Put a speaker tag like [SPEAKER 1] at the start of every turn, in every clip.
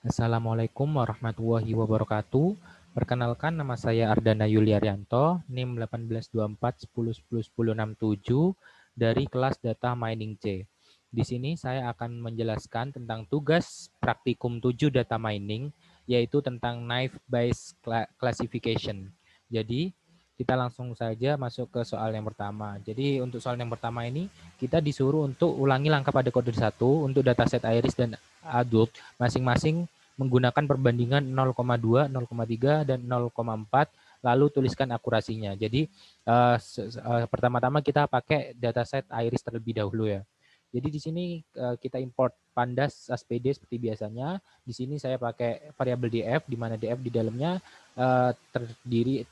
[SPEAKER 1] Assalamualaikum warahmatullahi wabarakatuh. Perkenalkan, nama saya Ardana Yuliaryanto, NIM 182410101067 dari kelas Data Mining C. Di sini saya akan menjelaskan tentang tugas praktikum 7 data mining, yaitu tentang knife based classification. Jadi, kita langsung saja masuk ke soal yang pertama. Jadi, untuk soal yang pertama ini, kita disuruh untuk ulangi langkah pada kode 1 untuk dataset iris dan adult masing-masing menggunakan perbandingan 0,2, 0,3, dan 0,4, lalu tuliskan akurasinya. Jadi pertama-tama kita pakai dataset iris terlebih dahulu ya. Jadi di sini kita import pandas SPD seperti biasanya. Di sini saya pakai variabel df, di mana df di dalamnya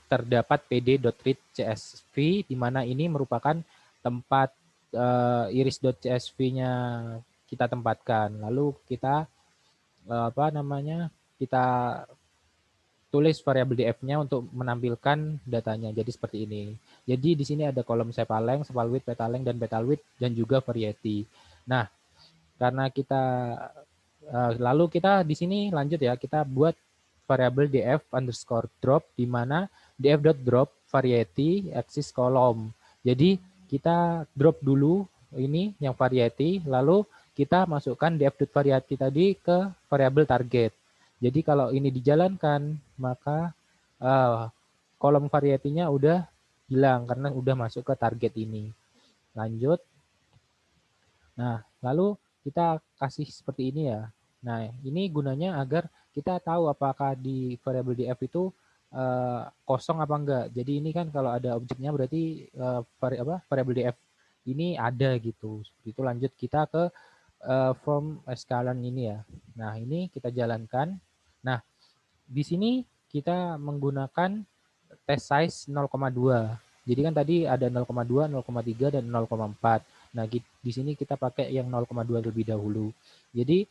[SPEAKER 1] terdapat pd.read.csv, di mana ini merupakan tempat iris.csv-nya kita tempatkan. Lalu kita kita tulis variabel df-nya untuk menampilkan datanya. Jadi seperti ini. Jadi di sini ada kolom sepal width, petal length, dan petal width, dan juga variety. Nah, karena kita lalu kita di sini lanjut ya, kita buat variabel df underscore drop, di mana df.drop variety axis kolom. Jadi kita drop dulu ini yang variety, lalu kita masukkan df.variety tadi ke variabel target. Jadi kalau ini dijalankan, maka kolom variety-nya udah hilang karena udah masuk ke target ini. Lanjut. Nah, lalu kita kasih seperti ini ya. Nah, ini gunanya agar kita tahu apakah di variabel df itu kosong apa enggak. Jadi ini kan kalau ada objeknya berarti variabel df ini ada gitu. Seperti itu. Lanjut kita ke form scalar ini ya. Nah, ini kita jalankan. Nah, di sini kita menggunakan test size 0,2. Jadi kan tadi ada 0,2, 0,3, dan 0,4. Nah, di sini kita pakai yang 0,2 terlebih dahulu. Jadi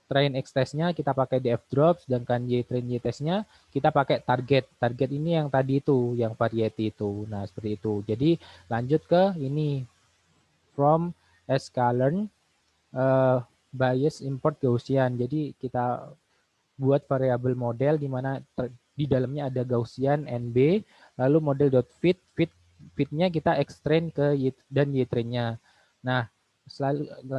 [SPEAKER 1] train X testnya kita pakai df drop, sedangkan Y train Y testnya kita pakai target. Target ini yang tadi itu, yang variety itu. Nah, seperti itu. Jadi lanjut ke ini from sklearn bias import Gaussian. Jadi kita buat variabel model di mana di dalamnya ada Gaussian NB, lalu model.fit, fitnya kita extrain ke Y dan Y trainnya. Nah,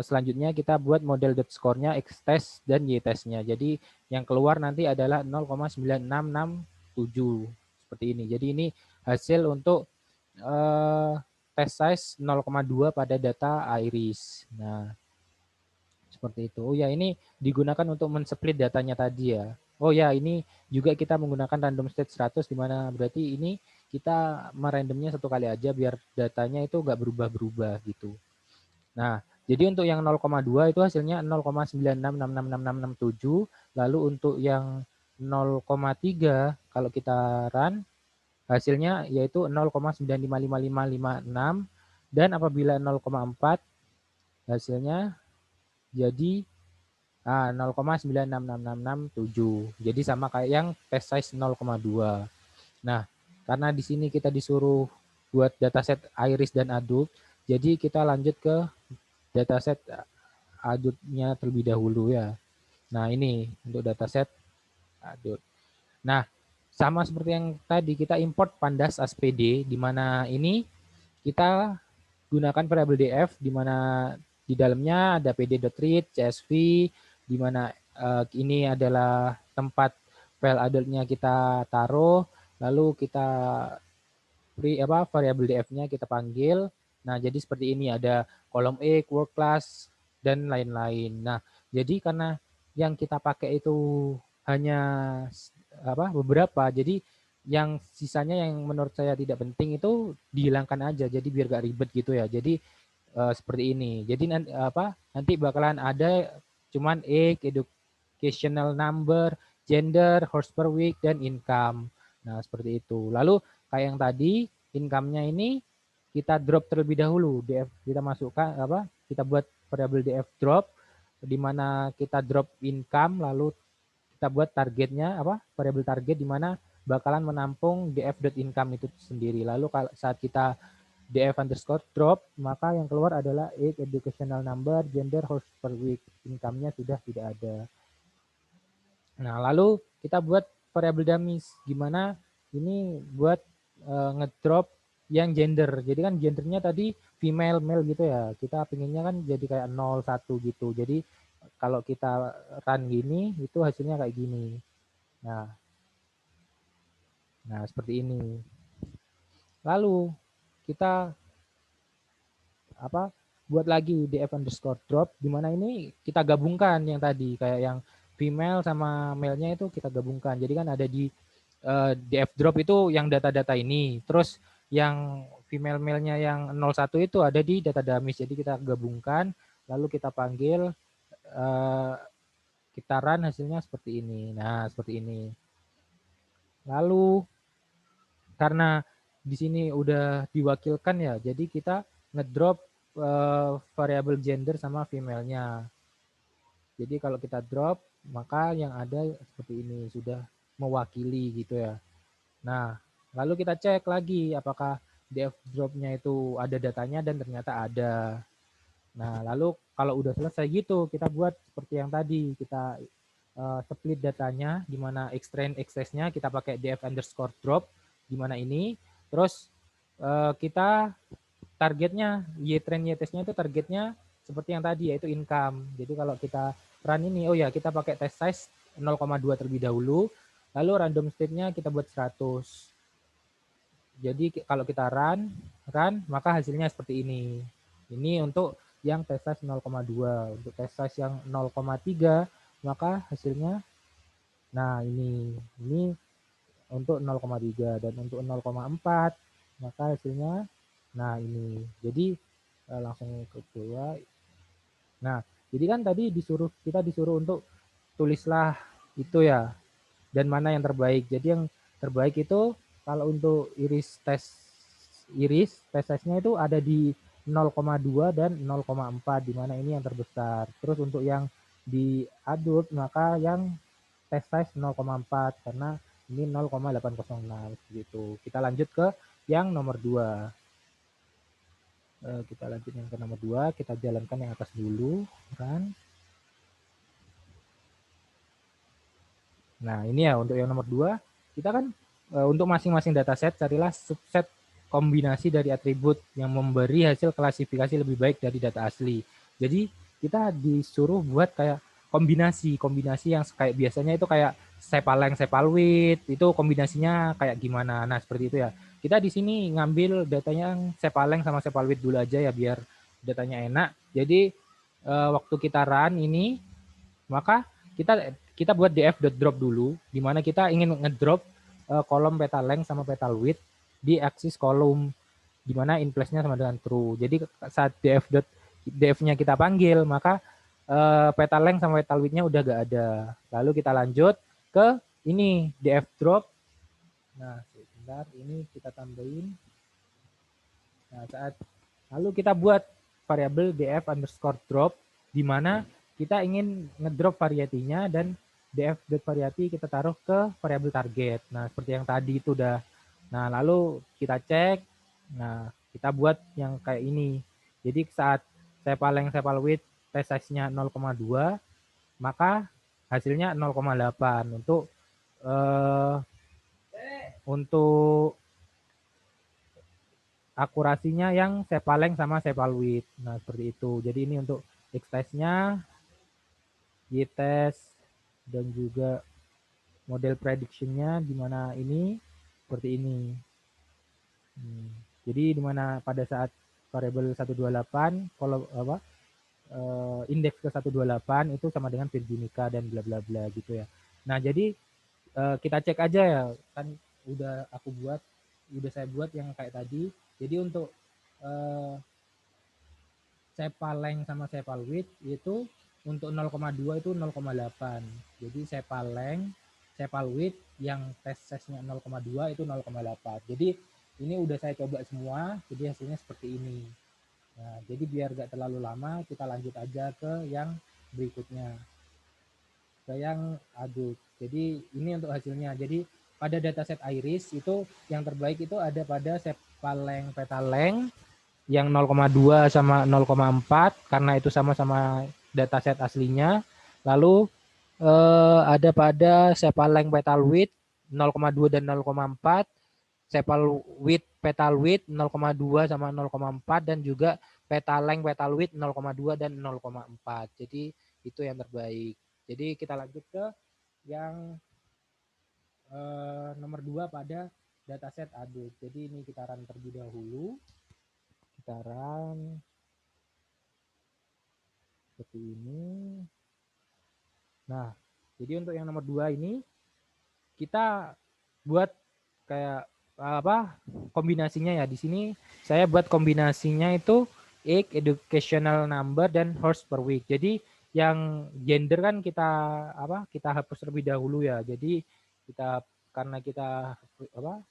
[SPEAKER 1] selanjutnya kita buat model.score-nya X test dan Y testnya. Jadi yang keluar nanti adalah 0,9667 seperti ini. Jadi ini hasil untuk test size 0,2 pada data iris. Nah, seperti itu. Oh ya, ini digunakan untuk men-split datanya tadi ya. Oh ya, ini juga kita menggunakan random state 100, di mana berarti ini kita merandomnya satu kali aja biar datanya itu nggak berubah-berubah gitu. Nah, jadi untuk yang 0,2 itu hasilnya 0,96666667. Lalu untuk yang 0,3 kalau kita run hasilnya yaitu 0,955556, dan apabila 0,4 hasilnya jadi 0,966667. Jadi sama kayak yang test size 0,2. Nah, karena di sini kita disuruh buat dataset iris dan adult, jadi kita lanjut ke dataset adultnya terlebih dahulu ya. Nah, ini untuk dataset adult. Nah, sama seperti yang tadi kita import pandas SPD, di mana ini kita gunakan variabel df, di mana di dalamnya ada pd.read, csv, di mana ini adalah tempat file adultnya kita taruh, lalu kita variabel df-nya kita panggil. Nah, jadi seperti ini ada kolom E, work class, dan lain-lain. Nah, jadi karena yang kita pakai itu hanya beberapa, jadi yang sisanya yang menurut saya tidak penting itu dihilangkan aja, jadi biar gak ribet gitu ya. Jadi seperti ini. Jadi nanti bakalan ada cuman age, educational number, gender, horse per week, dan income. Nah, seperti itu. Lalu kayak yang tadi, income-nya ini kita drop terlebih dahulu. DF kita masukkan kita buat variabel df drop, di mana kita drop income, lalu kita buat targetnya variabel target, di mana bakalan menampung df.income itu sendiri. Lalu saat kita df_drop, maka yang keluar adalah age, educational number, gender, hours per week. Income-nya sudah tidak ada. Nah, lalu kita buat variabel dummies. Gimana ini buat ngedrop yang gender. Jadi kan gendernya tadi female, male gitu ya. Kita pinginnya kan jadi kayak 0, 1 gitu. Jadi kalau kita run gini, itu hasilnya kayak gini. Nah, seperti ini. Lalu kita buat lagi df_drop, di mana ini kita gabungkan yang tadi kayak yang female sama male-nya itu kita gabungkan. Jadi kan ada di df drop itu yang data-data ini, terus yang female male-nya yang 01 itu ada di data dummies. Jadi kita gabungkan, lalu kita panggil, kita run, hasilnya seperti ini. Nah, seperti ini. Lalu karena di sini udah diwakilkan ya, jadi kita ngedrop variabel gender sama female-nya. Jadi kalau kita drop, maka yang ada seperti ini, sudah mewakili gitu ya. Nah, lalu kita cek lagi apakah df drop-nya itu ada datanya, dan ternyata ada. Nah, lalu kalau udah selesai gitu, kita buat seperti yang tadi, kita split datanya, di mana extrain access-nya kita pakai df_drop, di mana ini, terus kita targetnya, y-train y-test-nya itu targetnya seperti yang tadi, yaitu income. Jadi kalau kita run ini, oh ya kita pakai test size 0,2 terlebih dahulu, lalu random state-nya kita buat 100. Jadi kalau kita run, maka hasilnya seperti ini. Ini untuk yang test size 0,2. Untuk test size yang 0,3, maka hasilnya, nah ini untuk 0,3, dan untuk 0,4 maka hasilnya, nah ini. Jadi langsung ke bawah. Nah, jadi kan tadi kita disuruh untuk tulislah itu ya, dan mana yang terbaik. Jadi yang terbaik itu kalau untuk iris test size-nya itu ada di 0,2 dan 0,4, di mana ini yang terbesar. Terus untuk yang di adult, maka yang test size 0,4 karena ini 0,806 gitu. Kita lanjut ke yang nomor 2. Kita lanjut yang ke nomor 2, kita jalankan yang atas dulu kan. Nah, ini ya untuk yang nomor 2, kita kan untuk masing-masing dataset carilah subset kombinasi dari atribut yang memberi hasil klasifikasi lebih baik dari data asli. Jadi kita disuruh buat kayak kombinasi yang kayak biasanya itu kayak sepaleng, sepalwidth, itu kombinasinya kayak gimana. Nah, seperti itu ya. Kita di sini ngambil datanya yang sepaleng sama sepalwidth dulu aja ya, biar datanya enak. Jadi waktu kita run ini, maka kita buat df_drop dulu, di mana kita ingin ngedrop kolom petal length sama petal width di aksis kolom, di mana in place-nya sama dengan true. Jadi saat df-nya kita panggil, maka petal length sama petal width-nya udah gak ada. Lalu kita lanjut ke ini df_drop. Nah, sebentar, ini kita tambahin. Nah, lalu kita buat variabel df_drop, di mana kita ingin ngedrop variety-nya, dan df_variety kita taruh ke variabel target. Nah, seperti yang tadi itu udah. Nah, lalu kita cek. Nah, kita buat yang kayak ini. Jadi saat sepal-width test size-nya 0,2, maka hasilnya 0,8 untuk akurasinya yang sepaleng sama sepalwidth. Nah, seperti itu. Jadi ini untuk X-test-nya, Y-test, dan juga model prediction-nya di mana ini seperti ini. Jadi di mana pada saat variabel 128 kalau indeks ke 128 itu sama dengan Virginica dan bla bla bla gitu ya. Nah, jadi kita cek aja ya, kan udah saya buat yang kayak tadi. Jadi untuk sepaleng sama sepalwidth itu untuk 0,2 itu 0,8. Jadi sepalwidth yang test size-nya 0,2 itu 0,8. Jadi ini udah saya coba semua, jadi hasilnya seperti ini. Nah, jadi biar gak terlalu lama, kita lanjut aja ke yang berikutnya, ke yang adult. Jadi ini untuk hasilnya. Jadi pada dataset iris itu yang terbaik itu ada pada Paleng Petaleng yang 0,2 sama 0,4 karena itu sama-sama dataset aslinya. Lalu ada pada Sepaleng Petal Width 0,2 dan 0,4, Sepal Width Petal Width 0,2 sama 0,4 dan juga Petaleng Petal Width 0,2 dan 0,4. Jadi itu yang terbaik. Jadi kita lanjut ke yang nomor 2 pada dataset adult. Jadi ini kita run terlebih dahulu. Kita run seperti ini. Nah, jadi untuk yang nomor 2 ini kita buat kayak apa kombinasinya ya. Di sini saya buat kombinasinya itu age, educational number dan horse per week. Jadi yang gender kan kita hapus terlebih dahulu ya. Jadi kita karena kita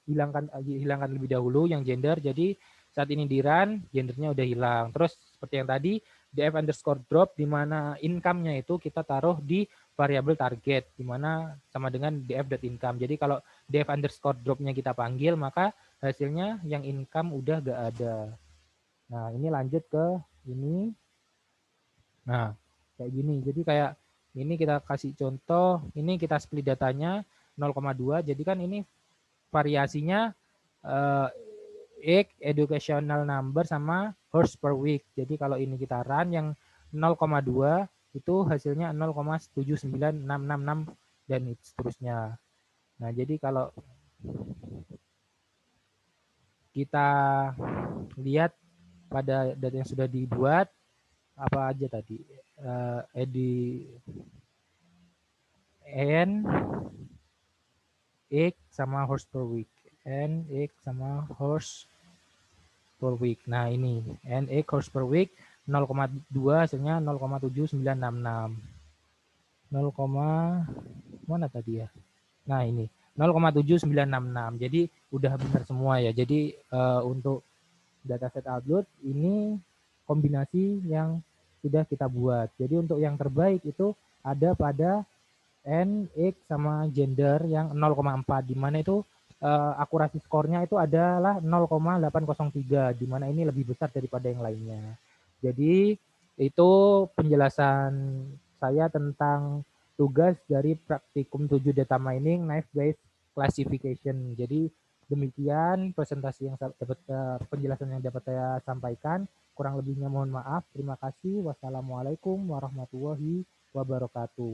[SPEAKER 1] hilangkan lebih dahulu yang gender. Jadi saat ini di run gendernya udah hilang. Terus seperti yang tadi df underscore drop di mana income-nya itu kita taruh di variabel target di mana sama dengan df.income. Jadi kalau df underscore dropnya kita panggil maka hasilnya yang income udah gak ada. Nah ini lanjut ke ini. Nah kayak gini. Jadi kayak ini kita kasih contoh. Ini kita split datanya 0,2. Jadi kan ini variasinya age, educational number sama horse per week. Jadi kalau ini kita run yang 0,2 itu hasilnya 0,79666 dan seterusnya. Nah, jadi kalau kita lihat pada data yang sudah dibuat apa aja tadi n egg sama horse per week, n egg sama horse per week. Nah ini n egg horse per week 0,2 hasilnya 0,7966. 0, mana tadi ya? Nah ini 0,7966. Jadi udah benar semua ya. Jadi untuk dataset upload ini kombinasi yang sudah kita buat. Jadi untuk yang terbaik itu ada pada N, X sama gender yang 0,4 di mana itu akurasi skornya itu adalah 0,803 di mana ini lebih besar daripada yang lainnya. Jadi itu penjelasan saya tentang tugas dari praktikum 7 data mining knife based classification. Jadi demikian presentasi yang dapat penjelasan yang dapat saya sampaikan. Kurang lebihnya mohon maaf. Terima kasih. Wassalamualaikum warahmatullahi wabarakatuh.